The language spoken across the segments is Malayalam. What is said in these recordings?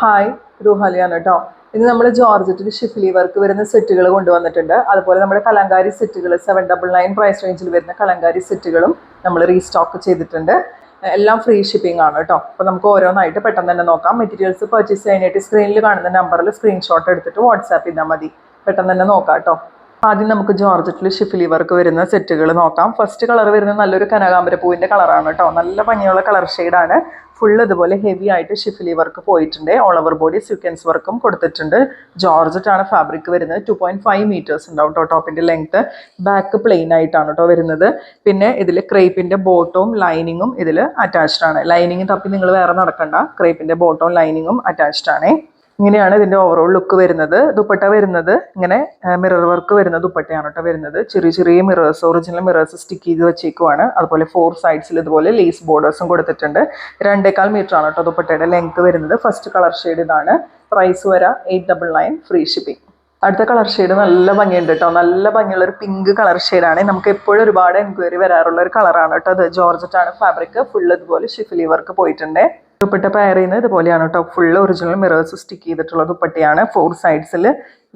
ഹായ്, റുഹാലിയാണ് കേട്ടോ. ഇന്ന് നമ്മൾ ജോർജറ്റിൽ ഷിഫ്ലി വർക്ക് വരുന്ന സെറ്റുകൾ കൊണ്ടുവന്നിട്ടുണ്ട്. അതുപോലെ നമ്മുടെ കലങ്കാരി സെറ്റുകൾ 799 പ്രൈസ് റേഞ്ചിൽ വരുന്ന കലങ്കാരി സെറ്റുകളും നമ്മൾ റീസ്റ്റോക്ക് ചെയ്തിട്ടുണ്ട്. എല്ലാം ഫ്രീ ഷിപ്പിംഗ് ആണ് കേട്ടോ. അപ്പോൾ നമുക്ക് ഓരോന്നായിട്ട് പെട്ടെന്ന് തന്നെ നോക്കാം. മെറ്റീരിയൽസ് പർച്ചേസ് ചെയ്യാനായിട്ട് സ്ക്രീനിൽ കാണുന്ന നമ്പറിൽ സ്ക്രീൻഷോട്ട് എടുത്തിട്ട് വാട്സാപ്പ് ചെയ്താൽ മതി. പെട്ടെന്ന് തന്നെ നോക്കാം കേട്ടോ. ആദ്യം നമുക്ക് ജോർജറ്റിൽ ഷിഫ്ലി വർക്ക് വരുന്ന സെറ്റുകൾ നോക്കാം. ഫസ്റ്റ് കളർ വരുന്നത് നല്ലൊരു കനകാമ്പര പൂവിൻ്റെ കളറാണ് കേട്ടോ. നല്ല ഭംഗിയുള്ള കളർ ഷെയ്ഡാണ്. ഫുൾ ഇതുപോലെ ഹെവി ആയിട്ട് ഷിഫ്ലി വർക്ക് പോയിട്ടുണ്ട്. ഓൾ ഓവർ ബോഡി സീക്വൻസ് വർക്കും കൊടുത്തിട്ടുണ്ട്. ജോർജറ്റ് ആണ് ഫാബ്രിക് വരുന്നത്. 2.5 മീറ്റേഴ്സ് ഉണ്ടാവും കേട്ടോ ടോപ്പിൻ്റെ ലെങ്ത്ത്. ബാക്ക് പ്ലെയിൻ ആയിട്ടാണ് കേട്ടോ വരുന്നത്. പിന്നെ ഇതിൽ ക്രേപ്പിൻ്റെ ബോട്ടവും ലൈനിങ്ങും ഇതിൽ അറ്റാച്ച്ഡ് ആണ്. ലൈനിങ് തപ്പി നിങ്ങൾ വേറെ നടക്കണ്ട. ക്രേപ്പിൻ്റെ ബോട്ടവും ലൈനിങ്ങും അറ്റാച്ച്ഡ് ആണ്. ഇങ്ങനെയാണ് ഇതിൻ്റെ ഓവറോൾ ലുക്ക് വരുന്നത്. ദുപ്പട്ട വരുന്നത് ഇങ്ങനെ മിറർ വർക്ക് വരുന്ന ദുപ്പട്ടയാണ് കേട്ടോ വരുന്നത്. ചെറിയ ചെറിയ മിറേഴ്സ്, ഒറിജിനൽ മിറേഴ്സ് സ്റ്റിക്ക് ചെയ്ത് വെച്ചേക്കുവാണ്. അതുപോലെ 4 സൈഡ്സിൽ ഇതുപോലെ ലേസ് ബോർഡേഴ്സും കൊടുത്തിട്ടുണ്ട്. 2.25 മീറ്റർ ആണ് കേട്ടോ ദുപ്പട്ടയുടെ ലെങ്ത് വരുന്നത്. ഫസ്റ്റ് കളർ ഷെയ്ഡ് ഇതാണ്. പ്രൈസ് വരാം 899 ഫ്രീ ഷിപ്പിംഗ്. അടുത്ത കളർ ഷെയ്ഡ് നല്ല ഭംഗിയുണ്ട് കേട്ടോ. നല്ല ഭംഗിയുള്ള ഒരു പിങ്ക് കളർ ഷെയ്ഡാണ്. നമുക്ക് എപ്പോഴും ഒരുപാട് എൻക്വയറി വരാറുള്ള ഒരു കളറാണ് കേട്ടോ. അത് ജോർജറ്റ് ആണ് ഫാബ്രിക്. ഫുൾ ഇതുപോലെ ഷിഫ്ലി വർക്ക് പോയിട്ടുണ്ട്. ദുപ്പട്ട പെയർ ചെയ്യുന്നത് ഇതുപോലെയാണ് കേട്ടോ. ഫുൾ ഒറിജിനൽ മിറേഴ്സ് സ്റ്റിക്ക് ചെയ്തിട്ടുള്ള ദുപ്പട്ടയാണ്. 4 സൈഡ്സിൽ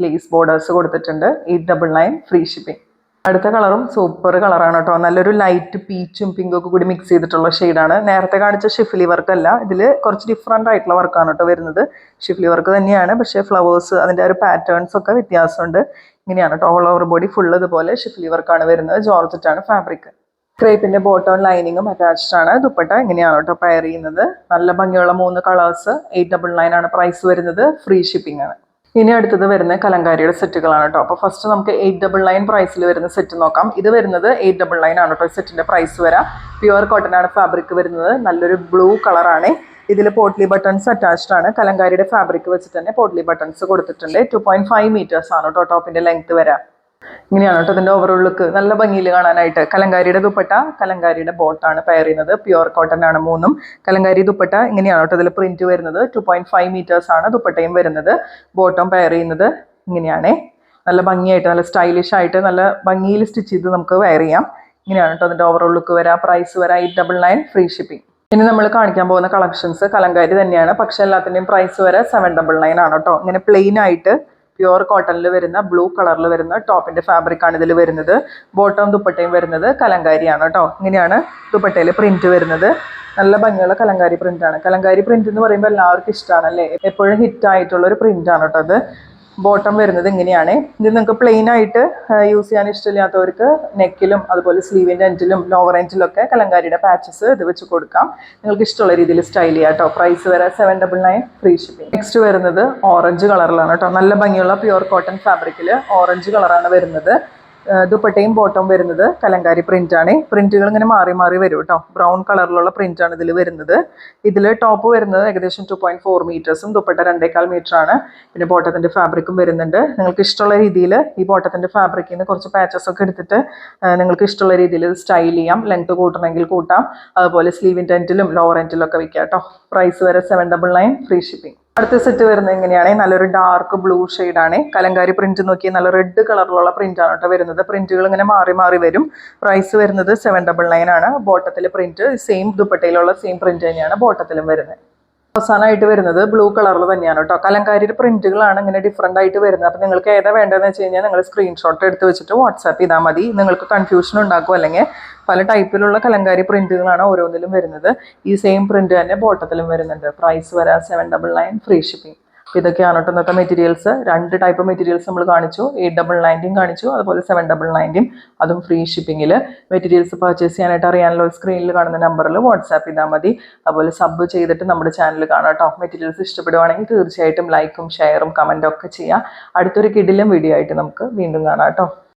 ലേസ് ബോർഡേഴ്സ് കൊടുത്തിട്ടുണ്ട്. 899 ഫ്രീ ഷിപ്പിംഗ്. അടുത്ത കളറും സൂപ്പർ കളറാണ് കേട്ടോ. നല്ലൊരു ലൈറ്റ് പീച്ചും പിങ്കും ഒക്കെ കൂടി മിക്സ് ചെയ്തിട്ടുള്ള ഷെയ്ഡാണ്. നേരത്തെ കാണിച്ച ഷിഫ്ലി വർക്ക് അല്ല, ഇതിൽ കുറച്ച് ഡിഫറെൻ്റ് ആയിട്ടുള്ള വർക്കാണ് കേട്ടോ വരുന്നത്. ഷിഫ്ലി വർക്ക് തന്നെയാണ്, പക്ഷേ ഫ്ലവേഴ്സ് അതിൻ്റെ ഒരു പാറ്റേൺസ് ഒക്കെ വ്യത്യാസമുണ്ട്. ഇങ്ങനെയാണ് കേട്ടോ. ഓൾ ഓവർ ബോഡി ഫുൾ ഇതുപോലെ ഷിഫ്ലി വർക്കാണ് വരുന്നത്. ജോർജറ്റ് ആണ് ഫാബ്രിക്. ക്രേപ്പിന്റെ ബോട്ടവും ലൈനിങ്ങും അറ്റാച്ച്ഡ് ആണ്. ദുപ്പട്ട ഇങ്ങനെയാണ് കേട്ടോ പെയർ ചെയ്യുന്നത്. നല്ല ഭംഗിയുള്ള 3 കളേഴ്സ്. 899 ആണ് പ്രൈസ് വരുന്നത്. ഫ്രീ ഷിപ്പിംഗ് ആണ്. ഇനി അടുത്തത് വരുന്ന കലങ്കാരിയുടെ സെറ്റുകളാണ് കേട്ടോ. അപ്പോൾ ഫസ്റ്റ് നമുക്ക് 899 പ്രൈസിൽ വരുന്ന സെറ്റ് നോക്കാം. ഇത് വരുന്നത് 899 ആണ് കേട്ടോ. സെറ്റിന്റെ പ്രൈസ് വരാം. പ്യുവർ കോട്ടൺ ആണ് ഫാബ്രിക് വരുന്നത്. നല്ലൊരു ബ്ലൂ കളറാണ്. ഇതിൽ പോട്ട്ലി ബട്ടൺസ് അറ്റാച്ച്ഡ് ആണ്. കലങ്കാരിയുടെ ഫാബ്രിക് വെച്ചിട്ട് തന്നെ പോട്ട്ലി ബട്ടൺസ് കൊടുത്തിട്ടുണ്ട്. 2.5 മീറ്റേഴ്സ് ആണ് കേട്ടോ ടോപ്പിന്റെ ലെങ്ത് വരാം. ഇങ്ങനെയാണ് കേട്ടോ ഇതിൻ്റെ ഓവറോൾ ലുക്ക്. നല്ല ഭംഗിയിൽ കാണാനായിട്ട്. കലങ്കാരിയുടെ ദുപ്പട്ട, കലങ്കാരിയുടെ ബോട്ടാണ് പെയർ ചെയ്യുന്നത്. പ്യുവർ കോട്ടൺ ആണ് 3ഉം. കലങ്കാരി ദുപ്പട്ട ഇങ്ങനെയാണ് കേട്ടോ ഇതിൽ പ്രിന്റ് വരുന്നത്. 2.5 മീറ്റേഴ്സ് ആണ് ദുപ്പട്ടയും വരുന്നത്. ബോട്ടം പെയർ ചെയ്യുന്നത് ഇങ്ങനെയാണ്. നല്ല ഭംഗിയായിട്ട്, നല്ല സ്റ്റൈലിഷ് ആയിട്ട്, നല്ല ഭംഗിയിൽ സ്റ്റിച്ച് ചെയ്ത് നമുക്ക് വെയർ ചെയ്യാം. ഇങ്ങനെയാണ് കേട്ടോ അതിൻ്റെ ഓവറോൾ ലുക്ക് വരാം. പ്രൈസ് വരാം 899 ഫ്രീ ഷിപ്പിംഗ്. ഇനി നമ്മൾ കാണിക്കാൻ പോകുന്ന കളക്ഷൻസ് കലങ്കാരി തന്നെയാണ്, പക്ഷെ എല്ലാത്തിൻ്റെയും പ്രൈസ് വരെ 799 ആണ് കേട്ടോ. ഇങ്ങനെ പ്ലെയിൻ ആയിട്ട് പ്യുവർ കോട്ടണിൽ വരുന്ന ബ്ലൂ കളറിൽ വരുന്ന ടോപ്പിന്റെ ഫാബ്രിക് ആണ് ഇതിൽ വരുന്നത്. ബോട്ടം ദുപ്പട്ടയും വരുന്നത് കലങ്കാരിയാണ് കേട്ടോ. ഇങ്ങനെയാണ് ദുപ്പട്ടയിൽ പ്രിന്റ് വരുന്നത്. നല്ല ഭംഗിയുള്ള കലങ്കാരി പ്രിന്റ് ആണ്. കലങ്കാരി പ്രിന്റ് എന്ന് പറയുമ്പോൾ എല്ലാവർക്കും ഇഷ്ടമാണ് അല്ലേ. എപ്പോഴും ഹിറ്റ് ആയിട്ടുള്ള ഒരു പ്രിന്റ് ആണ് കേട്ടോ അത്. ബോട്ടം വരുന്നത് ഇങ്ങനെയാണ്. ഇത് നിങ്ങൾക്ക് പ്ലെയിൻ ആയിട്ട് യൂസ് ചെയ്യാൻ ഇഷ്ടമില്ലാത്തവർക്ക് നെക്കിലും അതുപോലെ സ്ലീവിൻ്റെ എൻഡിലും ലോവർ എൻഡിലും ഒക്കെ കലങ്കാരിയുടെ പാച്ചസ് ഇത് വെച്ച് കൊടുക്കാം. നിങ്ങൾക്ക് ഇഷ്ടമുള്ള രീതിയിൽ സ്റ്റൈൽ ചെയ്യാം കേട്ടോ. പ്രൈസ് വരെ 799 ഫ്രീ ഷിപ്പിംഗ്. നെക്സ്റ്റ് വരുന്നത് ഓറഞ്ച് കളറിലാണ് കേട്ടോ. നല്ല ഭംഗിയുള്ള പ്യുവർ കോട്ടൺ ഫാബ്രിക്കിൽ ഓറഞ്ച് കളറാണ് വരുന്നത്. ദുപ്പട്ടയും ബോട്ടം വരുന്നത് കലങ്കാരി പ്രിന്റ് ആണ്. പ്രിന്റുകൾ ഇങ്ങനെ മാറി മാറി വരും കേട്ടോ. ബ്രൗൺ കളറിലുള്ള പ്രിന്റ് ആണ് ഇതിൽ വരുന്നത്. ഇതിൽ ടോപ്പ് വരുന്നത് ഏകദേശം 2.4 മീറ്റേഴ്സും ദുപ്പട്ട 2.25 മീറ്റർ ആണ്. പിന്നെ ബോട്ടത്തിന്റെ ഫാബ്രിക്കും വരുന്നുണ്ട്. നിങ്ങൾക്ക് ഇഷ്ടമുള്ള രീതിയിൽ ഈ ബോട്ടത്തിന്റെ ഫാബ്രിക്കിൽ നിന്ന് കുറച്ച് പാച്ചസ് ഒക്കെ എടുത്തിട്ട് നിങ്ങൾക്ക് ഇഷ്ടമുള്ള രീതിയിൽ സ്റ്റൈൽ ചെയ്യാം. ലെങ്ത് കൂട്ടണമെങ്കിൽ കൂട്ടാം. അതുപോലെ സ്ലീവിൻ്റെ എൻഡിലും ലോവർ എൻഡിലും ഒക്കെ വെക്കാം കേട്ടോ. പ്രൈസ് വരെ 799 ഫ്രീ ഷിപ്പിംഗ്. അടുത്ത സെറ്റ് വരുന്നത് എങ്ങനെയാണ്? നല്ലൊരു ഡാർക്ക് ബ്ലൂ ഷെയ്ഡാണ്. കലങ്കാരി പ്രിന്റ് നോക്കി നല്ല റെഡ് കളറിലുള്ള പ്രിന്റ് ആണ് കേട്ടോ വരുന്നത്. പ്രിന്റുകൾ ഇങ്ങനെ മാറി മാറി വരും. പ്രൈസ് വരുന്നത് 799 ആണ്. ബോട്ടത്തിൽ പ്രിന്റ് സെയിം ദുപ്പട്ടയിലുള്ള സെയിം പ്രിന്റ് തന്നെയാണ് ബോട്ടത്തിലും വരുന്നത്. അവസാനമായിട്ട് വരുന്നത് ബ്ലൂ കളറിൽ തന്നെയാണ് കേട്ടോ. കലങ്കാരിയുടെ പ്രിന്റുകളാണ് ഇങ്ങനെ ഡിഫറെൻ്റ് ആയിട്ട് വരുന്നത്. അപ്പോൾ നിങ്ങൾക്ക് ഏതാ വേണ്ടതെന്ന് വെച്ച് കഴിഞ്ഞാൽ നിങ്ങൾ സ്ക്രീൻഷോട്ട് എടുത്ത് വെച്ചിട്ട് വാട്സാപ്പ് ചെയ്താൽ മതി. നിങ്ങൾക്ക് കൺഫ്യൂഷൻ ഉണ്ടാക്കും. അല്ലെങ്കിൽ പല ടൈപ്പിലുള്ള കലങ്കാരി പ്രിന്റുകളാണ് ഓരോന്നിലും വരുന്നത്. ഈ സെയിം പ്രിന്റ് തന്നെ ബോട്ടത്തിലും വരുന്നുണ്ട്. പ്രൈസ് വരാം 799 ഫ്രീ ഷിപ്പിംഗ്. ഇതൊക്കെയാണ് കേട്ടോ ഇന്നത്തെ മെറ്റീരിയൽസ്. 2 ടൈപ്പ് മെറ്റീരിയൽസ് നമ്മൾ കാണിച്ചു. 899 കാണിച്ചു, അതുപോലെ 799 അതും ഫ്രീ ഷിപ്പിങ്ങിൽ. മെറ്റീരിയൽസ് പർച്ചേസ് ചെയ്യാനായിട്ട് അറിയാനുള്ള സ്ക്രീനിൽ കാണുന്ന നമ്പറിൽ വാട്സാപ്പ് ചെയ്താൽ മതി. അതുപോലെ സബ് ചെയ്തിട്ട് നമ്മുടെ ചാനൽ കാണാം കേട്ടോ. മെറ്റീരിയൽസ് ഇഷ്ടപ്പെടുവാണെങ്കിൽ തീർച്ചയായിട്ടും ലൈക്കും ഷെയറും കമൻറ്റും ഒക്കെ ചെയ്യാം. അടുത്തൊരു കിടിലം വീഡിയോ ആയിട്ട് നമുക്ക് വീണ്ടും കാണാം കേട്ടോ.